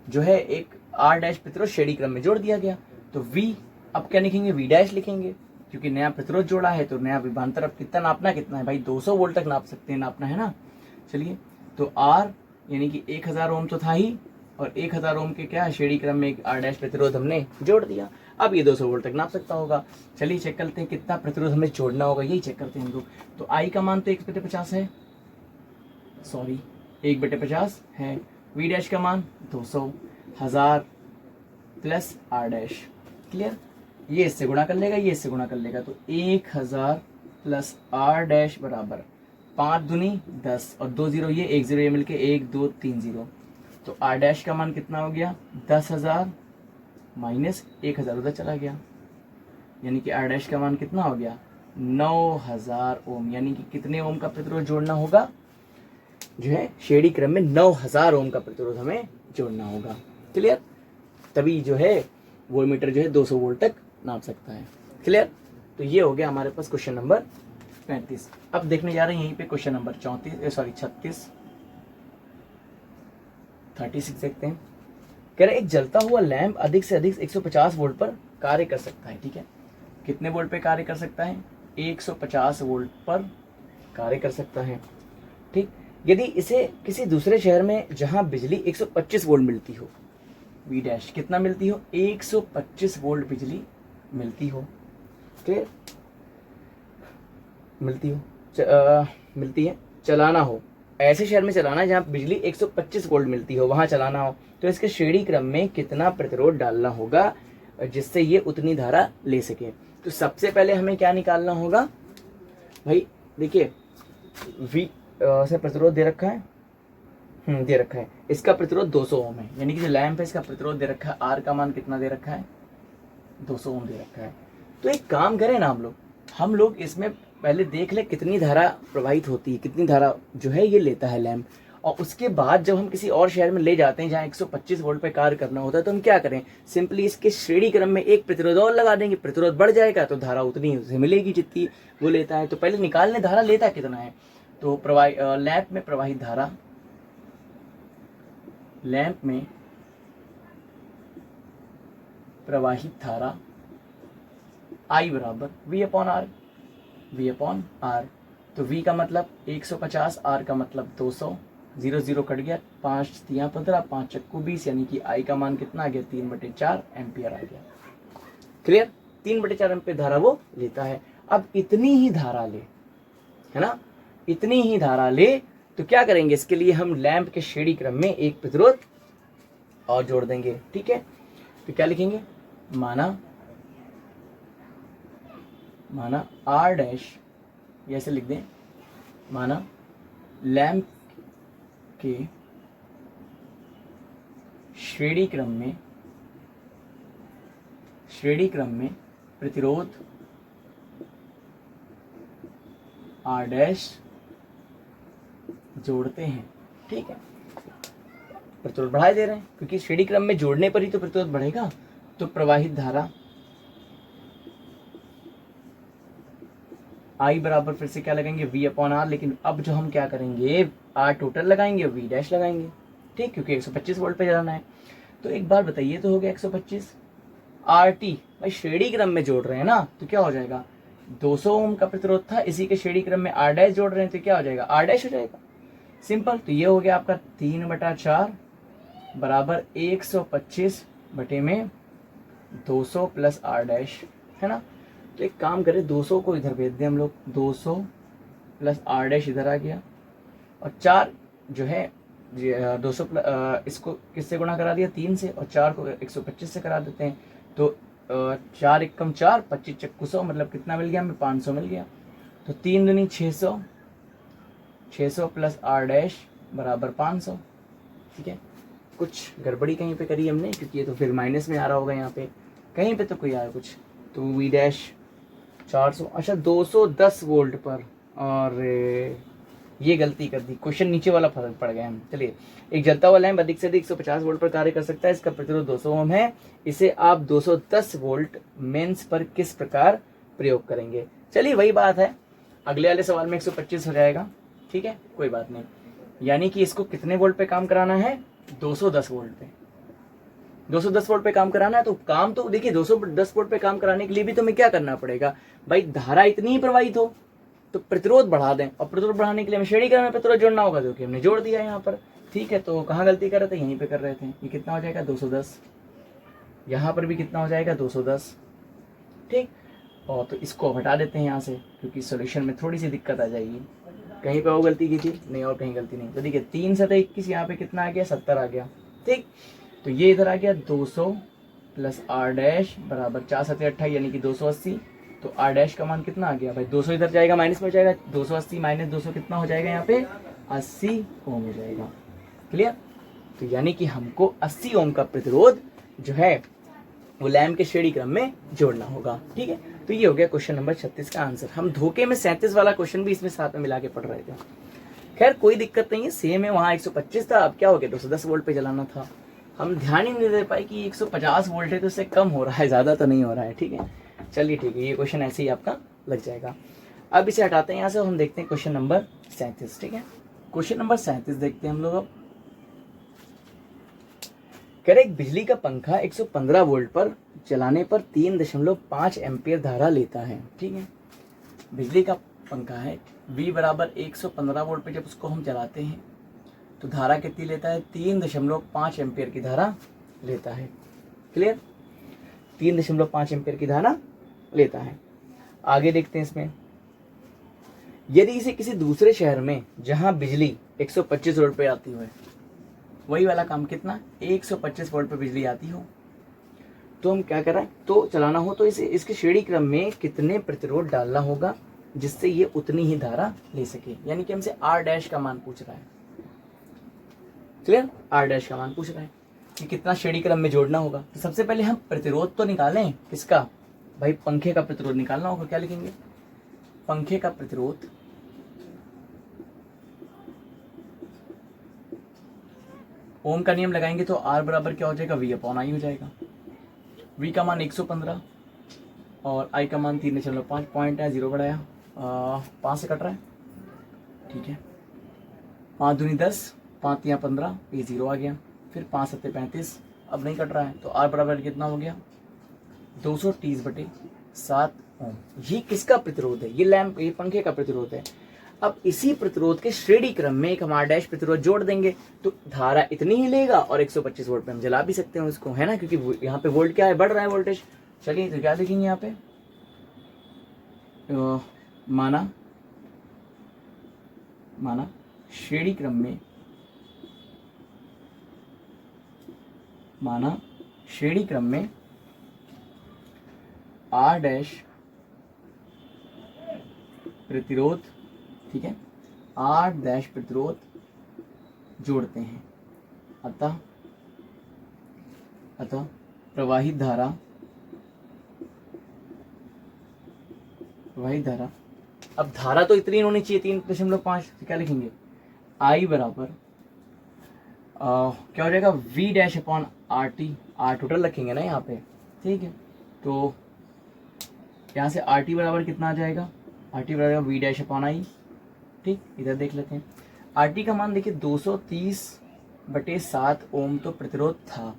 जो है एक R डैश प्रतिरोध श्रेणी क्रम में जोड़ दिया गया। तो V अब क्या लिखेंगे, V डैश लिखेंगे, क्योंकि नया प्रतिरोध जोड़ा है तो नया विभवांतर अब कितना नापना कितना है भाई, 200 वोल्ट तक नाप सकते हैं, नापना है ना। चलिए तो R यानी कि 1000 ओम तो था ही, और 1000 ओम के क्या श्रेणी क्रम में एक R डैश प्रतिरोध हमने जोड़ दिया। अब ये 200 वोल्ट तक नाप सकता होगा। चलिए चेक करते हैं कितना प्रतिरोध हमें जोड़ना होगा, यही चेक करते हैं हम लोग। तो I का मान तो 1/50 है, सॉरी 1/50 है। V डैश का मान 200, 1000 प्लस R डैश, क्लियर। ये इससे गुणा कर लेगा, ये इससे गुणा कर लेगा, तो 1000 प्लस R डैश बराबर 5 दूनी 10 और 2 जीरो ये 1 जीरो ये मिलके 1 2 3 जीरो, तो आर डैश का मान कितना हो गया 10,000 माइनस 1,000 उधर चला गया, यानी कि आर डैश का मान कितना हो गया 9,000 ओम। यानी कि कितने ओम का प्रतिरोध जोड़ना होगा, जो है श्रेणी क्रम में 9,000 ओम का प्रतिरोध हमें जोड़ना होगा। क्लियर? तभी जो है वोल्टमीटर जो है 200 वोल्ट तक नाप सकता है। क्लियर? तो ये हो गया हमारे पास क्वेश्चन नंबर 35। अब देखने जा रहे हैं यहीं पे क्वेश्चन नंबर 36 देखते हैं। कह रहे एक जलता हुआ लैंप अधिक से अधिक 150 वोल्ट पर कार्य कर सकता है। ठीक है, कितने वोल्ट पे कार्य कर सकता है 150 वोल्ट पर कार्य कर सकता है। ठीक, यदि इसे किसी दूसरे शहर में जहां बिजली 125 वोल्ट मिलती हो, वी डैश कितना मिलती हो 125 वोल्ट बिजली मिलती हो, क्लियर, मिलती है, चलाना हो, ऐसे शहर में चलाना है जहाँ बिजली 125 वोल्ट मिलती हो, वहां चलाना हो, तो इसके श्रेणी क्रम में कितना प्रतिरोध डालना होगा जिससे ये उतनी धारा ले सके। तो सबसे पहले हमें क्या निकालना होगा भाई, देखिए V से प्रतिरोध दे रखा है, दे रखा है, इसका प्रतिरोध 200 ओम है, यानी कि जो लैंप है इसका प्रतिरोध दे रखा है, R का मान कितना दे रखा है 200 ओम दे रखा है। तो एक काम करें ना हम लोग इसमें पहले देख ले कितनी धारा प्रवाहित होती है, कितनी धारा जो है ये लेता है लैंप, और उसके बाद जब हम किसी और शहर में ले जाते हैं जहाँ 125 वोल्ट पे कार्य करना होता है, तो हम क्या करें, सिंपली इसके श्रेणी क्रम में एक प्रतिरोध और लगा देंगे, प्रतिरोध बढ़ जाएगा तो धारा उतनी उसे मिलेगी जितनी वो लेता है। तो पहले निकालने धारा लेता कितना है, तो लैंप में प्रवाहित धारा, लैंप में प्रवाहित धारा I बराबर V अपॉन आर, तो V का मतलब 150, R का मतलब 200, 0 0 कट गया, 5 3 15, 5 चक्कू 20, यानी कि I का मान कितना आ गया 3/4 एम्पियर आ गया। क्लियर? 3/4 एम्पियर धारा वो लेता है। अब इतनी ही धारा ले, है ना, इतनी ही धारा ले, तो क्या करेंगे, इसके लिए हम लैंप के श्रेणी क्रम में एक प्रतिरोध और जोड़ देंगे। ठीक है, तो क्या लिखेंगे, माना R डैश, ऐसे लिख दें, माना लैंप के श्रेणी क्रम में प्रतिरोध R डैश जोड़ते हैं। ठीक है, प्रतिरोध बढ़ाए दे रहे हैं क्योंकि श्रेणी क्रम में जोड़ने पर ही तो प्रतिरोध बढ़ेगा। तो प्रवाहित धारा I बराबर फिर से क्या लगाएंगे V अपॉन आर, लेकिन अब जो हम क्या करेंगे R टोटल लगाएंगे, V डैश लगाएंगे। ठीक, क्योंकि 125 वोल्ट पे जाना है। तो एक बार बताइए, तो हो गया 125 RT, भाई श्रेणी क्रम में जोड़ रहे हैं ना, तो क्या हो जाएगा 200 ओम का प्रतिरोध था, इसी के श्रेणी क्रम में R डैश जोड़ रहे हैं, तो क्या हो जाएगा R डैश हो जाएगा, सिंपल। तो ये हो गया आपका 3/4 बराबर 125 बटे में 200 प्लस R डैश, है ना। तो एक काम करें, 200 को इधर भेज दें हम लोग, 200 प्लस R डैश इधर आ गया, और 4 जो है 200 इसको किससे गुणा करा दिया 3 से, और 4 को 125 से करा देते हैं। तो 4 एकम 4, 25 चक्कू 100, मतलब कितना मिल गया हमें 500 मिल गया। तो 3 दूनी 600, 600 प्लस R डैश बराबर 500। ठीक है, कुछ गड़बड़ी कहीं पे करी हमने, क्योंकि ये तो फिर माइनस में आ रहा होगा यहाँ पे, कहीं पे तो कोई आया कुछ, तो V डैश 400, अच्छा 210 वोल्ट पर, और ये गलती कर दी, क्वेश्चन नीचे वाला फर्क पड़ गया हम। चलिए, एक जलता हुआ लैंप अधिक से अधिक 150 वोल्ट पर कार्य कर सकता है, इसका प्रतिरोध 200 ओम है, इसे आप 210 वोल्ट मेंस पर किस प्रकार प्रयोग करेंगे। चलिए वही बात है, अगले वाले सवाल में 125 हो जाएगा। ठीक है, कोई बात नहीं, यानी कि इसको कितने वोल्ट पे काम कराना है 210 वोल्ट पे, 210 वोल्ट पे काम कराना है। तो काम तो देखिए 210 वोल्ट पे काम कराने के लिए भी तो हमें क्या करना पड़ेगा भाई, धारा इतनी ही प्रवाहित हो तो प्रतिरोध बढ़ा दें, और प्रतिरोध बढ़ाने के लिए हमें श्रेणी क्रम में प्रतिरोध जोड़ना होगा, जो कि हमने जोड़ दिया यहाँ पर। ठीक है, तो कहाँ गलती कर रहे थे, यहीं पे कर रहे थे। ये कितना हो जाएगा 210, यहाँ पर भी कितना हो जाएगा 210। ठीक, और तो इसको हटा देते हैं यहाँ से, क्योंकि सोल्यूशन में थोड़ी सी दिक्कत आ जाएगी, कहीं पे वो गलती की थी नहीं और कहीं गलती नहीं। तो देखिए 3 से 21, यहाँ पे कितना आ गया 70 आ गया। ठीक, तो ये इधर आ गया 200 प्लस R डैश बराबर 4 7 28, यानी कि 280। तो आर डैश का मान कितना आ गया भाई, 200 इधर जाएगा माइनस में हो जाएगा, 280 माइनस 200 कितना हो जाएगा यहाँ पे 80 ओम हो जाएगा। क्लियर। तो यानी कि हमको 80 ओम का प्रतिरोध जो है वो लैम्प के श्रेणी क्रम में जोड़ना होगा। ठीक है, तो ये हो गया क्वेश्चन नंबर 36 का आंसर। हम धोखे में 37 वाला क्वेश्चन भी इसमें साथ में मिला के पढ़ रहे थे। खैर कोई दिक्कत नहीं है, सेम है, वहां 125 था, अब क्या हो गया 210 वोल्ट पे चलाना था। हम ध्यान ही नहीं दे पाए कि 150 वोल्ट है तो उससे कम हो रहा है, ज्यादा तो नहीं हो रहा है। ठीक है, चलिए ठीक है, ये क्वेश्चन ऐसे ही आपका लग जाएगा। अब इसे हटाते हैं यहाँ से, हम देखते हैं क्वेश्चन नंबर 37। ठीक है, क्वेश्चन नंबर 37 देखते हैं हम लोग। अब कह रहे एक बिजली का पंखा 115 वोल्ट पर चलाने पर 3.5 एम्पियर धारा लेता है। ठीक है, बिजली का पंखा है, V बराबर 115 वोल्ट पे जब उसको हम चलाते हैं तो धारा कितनी लेता है, 3.5 एम्पियर की धारा लेता है। क्लियर, 3.5 एम्पियर की धारा लेता है। आगे देखते हैं इसमें, यदि इसे किसी दूसरे शहर में जहां बिजली 125 वोल्ट पे आती हो, वही वाला काम कितना 125 वोल्ट पे बिजली आती हो, तो हम क्या कर रहे हैं, तो चलाना हो तो इसे इसके श्रेणी क्रम में कितने प्रतिरोध डालना होगा जिससे ये उतनी ही धारा ले सके। यानी कि हमसे आर डैश का मान पूछ रहा है। क्लियर, आर डैश का मान पूछ रहा है कि कितना श्रेणी क्रम में जोड़ना होगा। तो सबसे पहले हम प्रतिरोध तो निकालें, किसका भाई, पंखे का प्रतिरोध निकालना होगा। क्या लिखेंगे, पंखे का प्रतिरोध ओम का नियम लगाएंगे तो आर बराबर क्या हो जाएगा, V अपॉन आई हो जाएगा। V का मान 115 और I का मान 3.5 पॉइंट है, 0 बढ़ाया 5 से कट रहा है। ठीक है, 5 दूनी 10, 5 तियां 15, ये 0 आ गया। फिर 5 सत्ते 35, अब नहीं कट रहा है तो R बराबर कितना हो गया 230/7 ओम। ये किसका प्रतिरोध है, ये लैंप, ये पंखे का प्रतिरोध है। अब इसी प्रतिरोध के श्रेणी क्रम में एक हम आर डैश प्रतिरोध जोड़ देंगे तो धारा इतनी ही लेगा और 125 वोल्ट पे हम जला भी सकते हैं उसको, है ना, क्योंकि यहाँ पे वोल्ट क्या है, बढ़ रहा है वोल्टेज। चलिए तो क्या लिखेंगे यहाँ पे, माना श्रेणी क्रम में, माना श्रेणी क्रम में आर डैश प्रतिरोध, ठीक है, आर डैश प्रतिरोध जोड़ते हैं। अतः प्रवाहित धारा अब धारा तो इतनी होनी चाहिए 3.5, तो क्या लिखेंगे I बराबर क्या हो जाएगा V dash upon R T, आर टोटल रखेंगे ना यहाँ पे। ठीक है, तो यहाँ से आर टी बराबर कितना आ जाएगा, आर टी बराबर V डैश अपॉन आई। ठीक, इधर देख लेते हैं, आर टी का मान देखिए 230/7 ओम तो प्रतिरोध था,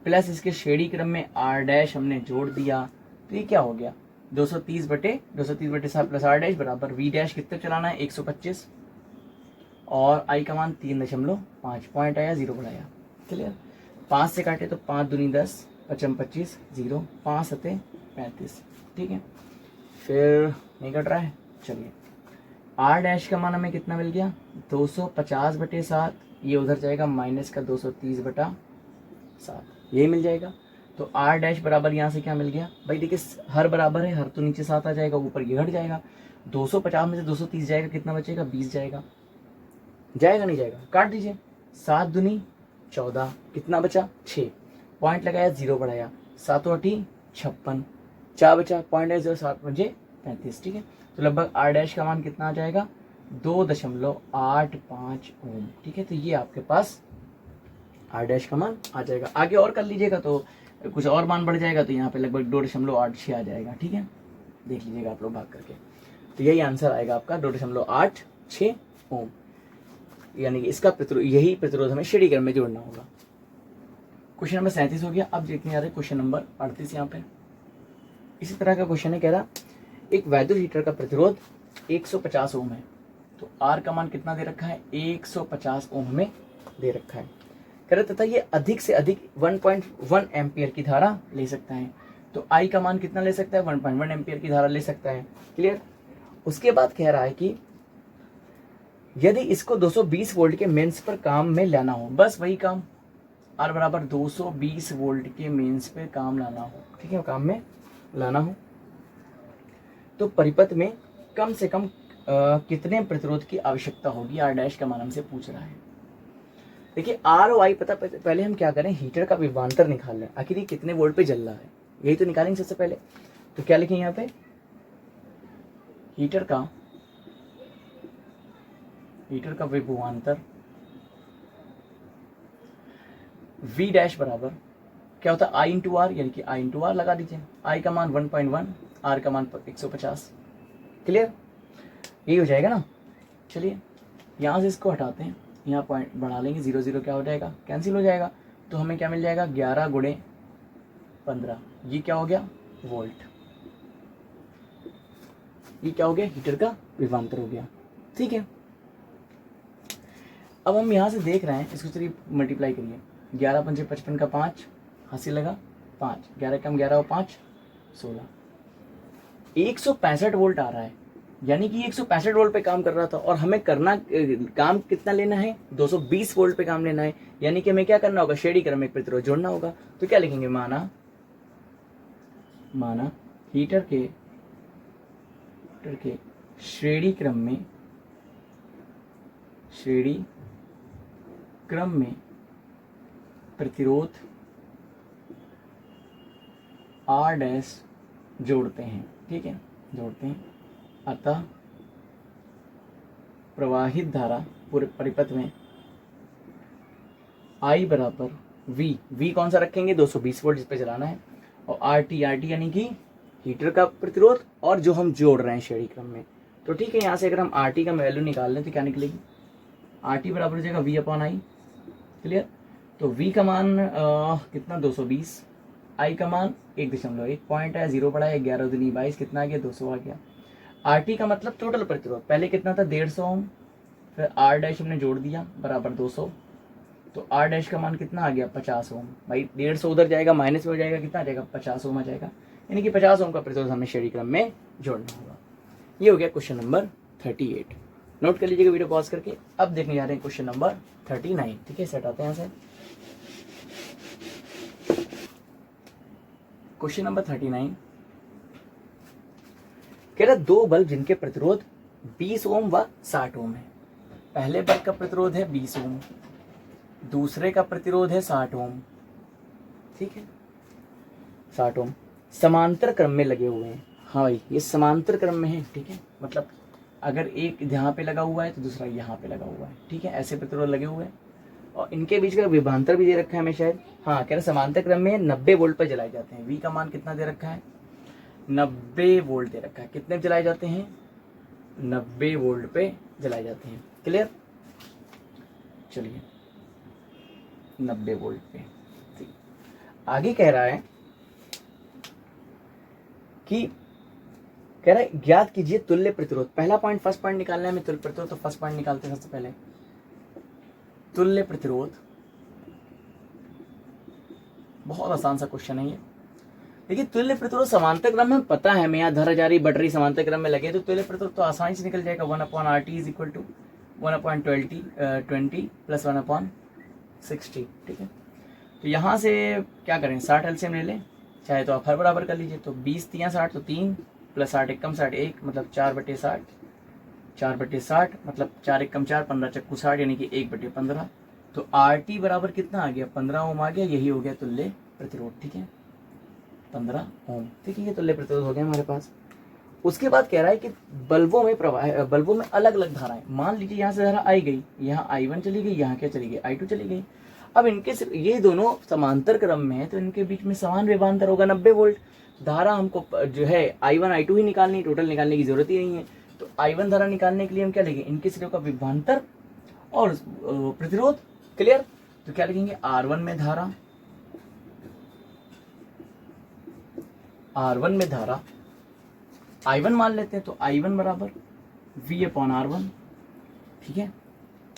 प्लस इसके श्रेणी क्रम में आर डैश हमने जोड़ दिया, तो ये क्या हो गया 230/7 प्लस आर डैश बराबर V डैश कितने चलाना है 125 और I का मान 3.5 पॉइंट आया, 0 बढ़ाया। क्लियर, 5 से काटे तो 5 दूनी 10, 5 25, 0, 5 सत्ते 35। ठीक है, फिर नहीं कट रहा है। चलिए, आर डैश का मान हमें कितना मिल गया 250/7, ये उधर जाएगा माइनस का 230/7, यही मिल जाएगा। तो आर डैश बराबर यहाँ से क्या मिल गया भाई, देखिए हर बराबर है, हर तो नीचे 7 आ जाएगा, ऊपर ये घट जाएगा, 250 में से 230 जाएगा, कितना बचेगा 20 जाएगा, जाएगा नहीं जाएगा, काट दीजिए, 7 दूनी 14, कितना बचा 6, पॉइंट लगाया 0 बढ़ाया, 7 8 56, 4 बचा, पॉइंट है 0, 7 5 35। ठीक है, तो लगभग आर डैश का मान कितना आ जाएगा 2.85 ओम। ठीक है, तो ये आपके पास आर डैश का मान आ जाएगा। आगे और कर लीजिएगा तो कुछ और मान बढ़ जाएगा, तो यहाँ पे लगभग 2.86 आ जाएगा। ठीक है, देख लीजिएगा आप लोग भाग करके, तो यही आंसर आएगा आपका 2.86 ओम। यानी कि इसका प्रतिरोध, यही प्रतिरोध हमें श्रेणी क्रम में जोड़ना होगा। क्वेश्चन नंबर 37 हो गया। अब देखने जा रहे क्वेश्चन नंबर 38। यहाँ पे इसी तरह का क्वेश्चन है, कह रहा एक वैद्युत हीटर का प्रतिरोध 150 ओम है, तो आर का मान कितना दे रखा है 150 ओम में दे रखा है। कह रहा तथा ये अधिक से अधिक 1.1 एम्पियर की धारा ले सकता है, तो आई का मान कितना ले सकता है 1.1 एम्पियर की धारा ले सकता है। क्लियर, उसके बाद कह रहा है कि यदि इसको 220 वोल्ट के मेंस पर काम में लाना हो, बस वही काम, आर बराबर 220 वोल्ट के मेंस पे काम लाना हो, ठीक है, काम में लाना हो, तो परिपथ में कम से कम कितने प्रतिरोध की आवश्यकता होगी, आर डैश का मान हमसे पूछ रहा है। देखिए आर और आई पता, पहले हम क्या करें, हीटर का विभवांतर निकाल लें, आखिर ये कितने वोल्ट पे जल रहा है, यही तो निकालेंगे सबसे पहले। तो क्या लिखेंगे यहाँ पे, हीटर का विभवांतर V डैश बराबर क्या होता है, आई इंटू आर, यानी कि आई इंटू आर लगा दीजिए। आई का मान 1.1, आर का मान 150। क्लियर, यही हो जाएगा ना। चलिए यहाँ से इसको हटाते हैं, यहाँ पॉइंट बढ़ा लेंगे, 0 0 क्या हो जाएगा, कैंसिल हो जाएगा। तो हमें क्या मिल जाएगा, 11 × 15, ये क्या हो गया, वोल्ट। ये क्या हो गया, हीटर का विभवांतर हो गया। ठीक है, अब हम यहाँ से देख रहे हैं, इसको चलिए मल्टीप्लाई करिए। 11 × 5 = 55 का 5, हंसी लगा 5, 11 कम 11 और 5 16, 165 वोल्ट आ रहा है, यानी कि 165 वोल्ट पे काम कर रहा था। और हमें करना काम कितना लेना है, 220 वोल्ट पे काम लेना है, यानी कि हमें क्या करना होगा, श्रेणी क्रम में प्रतिरोध जोड़ना होगा। तो क्या लिखेंगे, माना हीटर के श्रेणी क्रम में प्रतिरोध आर डैश जोड़ते हैं। ठीक है, जोड़ते हैं, अतः प्रवाहित धारा पूरे परिपथ में I बराबर V कौन सा रखेंगे, 220 वोल्ट जिस पे चलाना है, और RT यानी कि हीटर का प्रतिरोध, और जो हम जोड़ रहे हैं श्रेणी क्रम में। तो ठीक है, यहाँ से अगर हम RT का वैल्यू निकाल लें तो क्या निकलेगी, RT बराबर हो जाएगा V/I। क्लियर, तो V का मान कितना, 220, I का मान 1.1 पॉइंट है, 0 पड़ा है, 11 दूनी 22, कितना आ गया, 200 आ गया। RT का मतलब टोटल प्रतिरोध, पहले कितना था, 150 ओम, फिर R डैश हमने जोड़ दिया बराबर 200, तो R डैश का मान कितना आ गया, 50 ओम। भाई 150 उधर जाएगा, माइनस में हो जाएगा, कितना आ जाएगा, 50 ओम आ जाएगा, यानी कि 50 ओम का प्रतिरोध हमें श्रेणी क्रम में जोड़ना होगा। ये हो गया क्वेश्चन नंबर 38। नोट कर लीजिएगा वीडियो पॉज करके। अब देखने जा रहे हैं क्वेश्चन नंबर 39। ठीक है, सेट आते हैं यहाँ से। क्वेश्चन नंबर 39 कह रहा, दो बल्ब जिनके प्रतिरोध 20 ओम व 60 ओम है। पहले बल्ब का प्रतिरोध है 20 ओम, दूसरे का प्रतिरोध है 60 ओम। ठीक है, 60 ओम समांतर क्रम में लगे हुए हैं। हाँ भाई, ये समांतर क्रम में है। ठीक है, मतलब अगर एक यहाँ पे लगा हुआ है तो दूसरा यहाँ पे लगा हुआ है। ठीक है, ऐसे प्रतिरोध लगे हुए हैं, और इनके बीच का विभवांतर भी दे रखा है हमें शायद। हाँ, कह रहे समांतर क्रम में 90 वोल्ट पर जलाए जाते हैं। V का मान कितना दे रखा है, 90 वोल्ट दे रखा है। कितने पे जलाए जाते हैं, 90 वोल्ट पे जलाए जाते हैं। क्लियर, चलिए 90 वोल्ट पे। ठीक, आगे कह रहा है कि कह रहा है ज्ञात कीजिए तुल्य प्रतिरोध। पहला पॉइंट, फर्स्ट पॉइंट निकालना है हमें तुल्य प्रतिरोध, तो फर्स्ट पॉइंट निकालते हैं सबसे पहले। तुल्य प्रतिरोध बहुत आसान सा क्वेश्चन है ये। देखिए तुल्य प्रतिरोध समांतर क्रम में पता है हमें, यहाँ धारा जारी बढ़ रही समांतर क्रम में लगे, तो तुल्य प्रतिरोध तो आसानी से निकल जाएगा। 1/RT = 1/20 + 1/60। ठीक है, तो यहाँ से क्या करें, 60 एलसीएम ले लें, चाहे तो आप हर बराबर कर लीजिए। तो 20 × 60 तो 3 + 60 = 60 1, मतलब 4/60, 4/60 मतलब 4 × 4 15 × 60, यानी कि 1/15। तो RT बराबर कितना आ गया, 15 ओम आ गया। यही हो गया तुल्य प्रतिरोध। ठीक है, 15 ओम। ठीक है, ये तुल्य प्रतिरोध हो गया हमारे पास। उसके बाद कह रहा है कि बल्बों में अलग अलग धाराएं। मान लीजिए यहाँ से धारा आई गई, यहाँ I1 चली गई, यहाँ क्या चली गई, I2 चली गई। अब इनके ये दोनों समांतर क्रम में है, तो इनके बीच में समान विभवांतर होगा 90 वोल्ट। धारा हमको जो है I1 I2 ही निकालनी, टोटल निकालने की जरूरत ही नहीं है। तो I1 धारा निकालने के लिए हम क्या लिखेंगे, इनके सिरों का विभवांतर और प्रतिरोध। क्लियर, तो क्या लिखेंगे, R1 में धारा, I1 मान लेते हैं, तो I1 बराबर V/R1। ठीक है,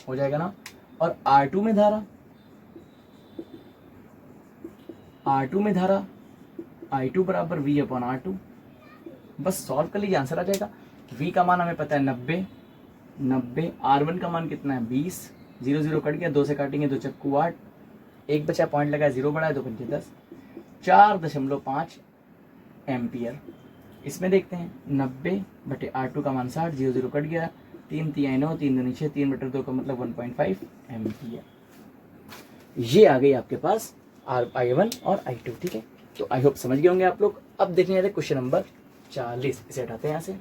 हो जाएगा ना। और R2 में धारा, I2 बराबर V/R2। बस सॉल्व कर लीजिए, आंसर आ जाएगा। V का मान हमें पता है 90, R1 का मान कितना है 20, 0 0 कट गया, 2 से काटेंगे 2 चक्कू 8, 1 बचा, पॉइंट लगा, 0 बढ़ा है, 2 × 5 = 10, 4.5 एम्पियर। इसमें देखते हैं 90/R2 का मान 60, 0 0 कट गया, 3 3 9, 3 दूनी 6, 3/2 का मतलब 1.5 एम्पियर। ये आ गई आपके पास I1 और I2, ठीक है। तो आई होप समझ गए होंगे आप लोग। अब देखने जाते हैं क्वेश्चन नंबर 40, इसे हटाते हैं यहाँ से।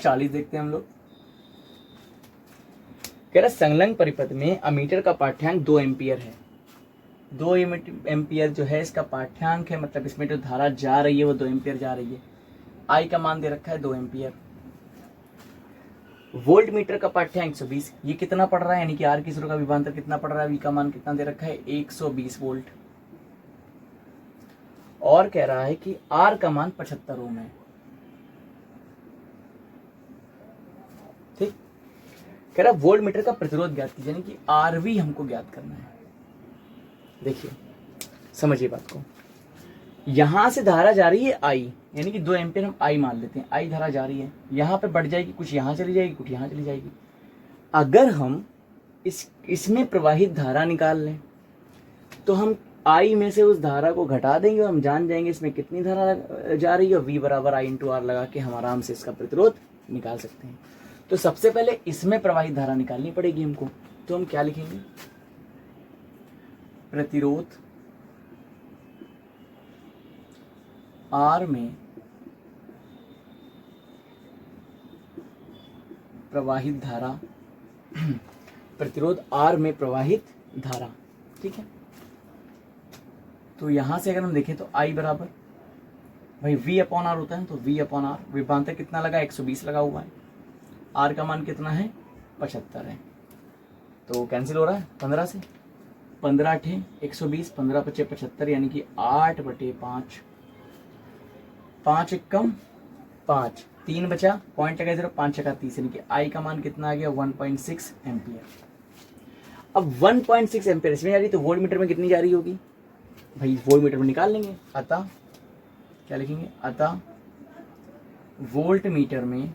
40 देखते हैं हम लोग। कह रहा संलग्न परिपथ में अमीटर का पाठ्यांक 2 एम्पियर है। 2 एम्पियर जो है इसका पाठ्यांक है, मतलब इसमें जो धारा जा रही है वो 2 एम्पियर जा रही है। आई का मान दे रखा है 2 एम्पियर। वोल्ट मीटर का पाठ्यांक 120, ये कितना पड़ रहा है, यानी कि आर की स्रोत का विभवांतर कितना पड़ रहा है, वी का मान कितना दे रखा है 120 वोल्ट। और कह रहा है कि आर का मान 75 ओम है, ठीक। कह रहा वोल्ट मीटर का प्रतिरोध ज्ञात कीजिए, यानी कि आरवी हमको ज्ञात करना है। देखिए समझिए बात को, यहां से धारा जा रही है आई, यानी कि 2 एम्पियर हम आई मान लेते हैं। आई धारा जा रही है, यहां पे बढ़ जाएगी, कुछ यहां चली जाएगी, कुछ यहां चली जाएगी। अगर हम इसमें प्रवाहित धारा निकाल लें तो हम आई में से उस धारा को घटा देंगे और हम जान जाएंगे इसमें कितनी धारा जा रही है, और V बराबर I/R लगा के हम आराम से इसका प्रतिरोध निकाल सकते हैं। तो सबसे पहले इसमें प्रवाहित धारा निकालनी पड़ेगी हमको। तो हम क्या लिखेंगे, प्रतिरोध R में प्रवाहित धारा प्रतिरोध R में प्रवाहित धारा, ठीक है। तो यहां से अगर हम देखें तो I बराबर भाई V/R होता है, तो V/R विभवांतर कितना लगा 120 लगा हुआ है, R का मान कितना है 75 है, तो कैंसिल हो रहा है 15 से, 15 × 120, 15 × 5 75, यानी कि 8/5, 5 कम 5, 3 बचा, पॉइंट लगा 0, 5 × 30, यानी कि I का मान कितना आ गया 1.6 एम्पियर। अब 1.6 एम्पियर इसमें जा रही, तो वोल्ट मीटर में कितनी जा रही होगी भाई, वोल्ट मीटर में निकाल लेंगे। अतः क्या लिखेंगे, अतः वोल्ट मीटर में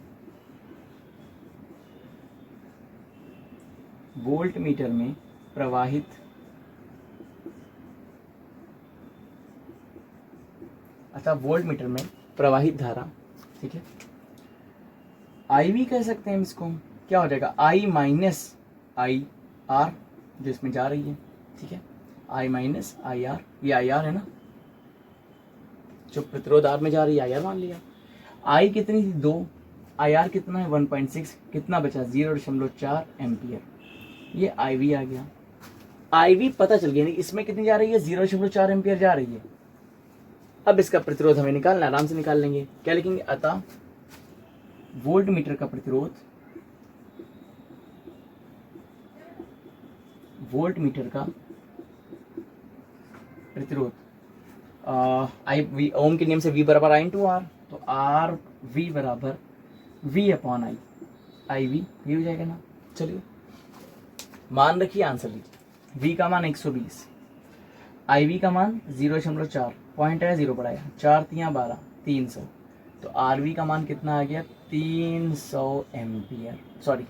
प्रवाहित धारा, ठीक है। IV कह सकते हैं हम इसको, क्या हो जाएगा I माइनस IR जो इसमें जा रही है, ठीक है। I माइनस IR, ये IR है ना, जो प्रतिरोध R में जा रही है IR मान लिया। I कितनी थी 2, IR कितना है 1.6, कितना बचा 0.4 एम्पियर, ये IV आ गया। IV पता चल गया, इसमें कितनी जा रही है 0.4 एम्पियर जा रही है। अब इसका प्रतिरोध हमें निकालना, आराम से निकाल लेंगे। क्या लिखेंगे, अतः वोल्ट मीटर का प्रतिरोध, वोल्ट मीटर का प्रतिरोध ओम के नियम से V बराबर I/R, तो R V बराबर V/I, IV ये हो जाएगा ना। चलिए मान रखिए, आंसर लीजिए। V का मान 120, IV का मान 0.4, पॉइंट है 0 बढ़ाया, 4 × 12 300, तो RV का मान कितना आ गया 300 एम्पियर, सॉरी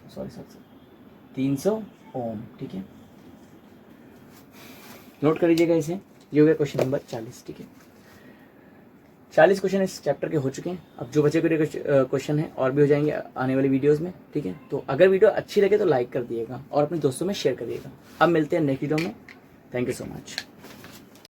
300 ओम, ठीक है। नोट कर लीजिएगा इसे। ये हो गया क्वेश्चन नंबर 40, ठीक है। 40 क्वेश्चन इस चैप्टर के हो चुके हैं। अब जो बचे हुए क्वेश्चन हैं और भी हो जाएंगे आने वाली वीडियोस में, ठीक है। तो अगर वीडियो अच्छी लगे तो लाइक कर दिएगा और अपने दोस्तों में शेयर करिएगा। अब मिलते हैं नेक्स्ट वीडियो में। Thank you so much.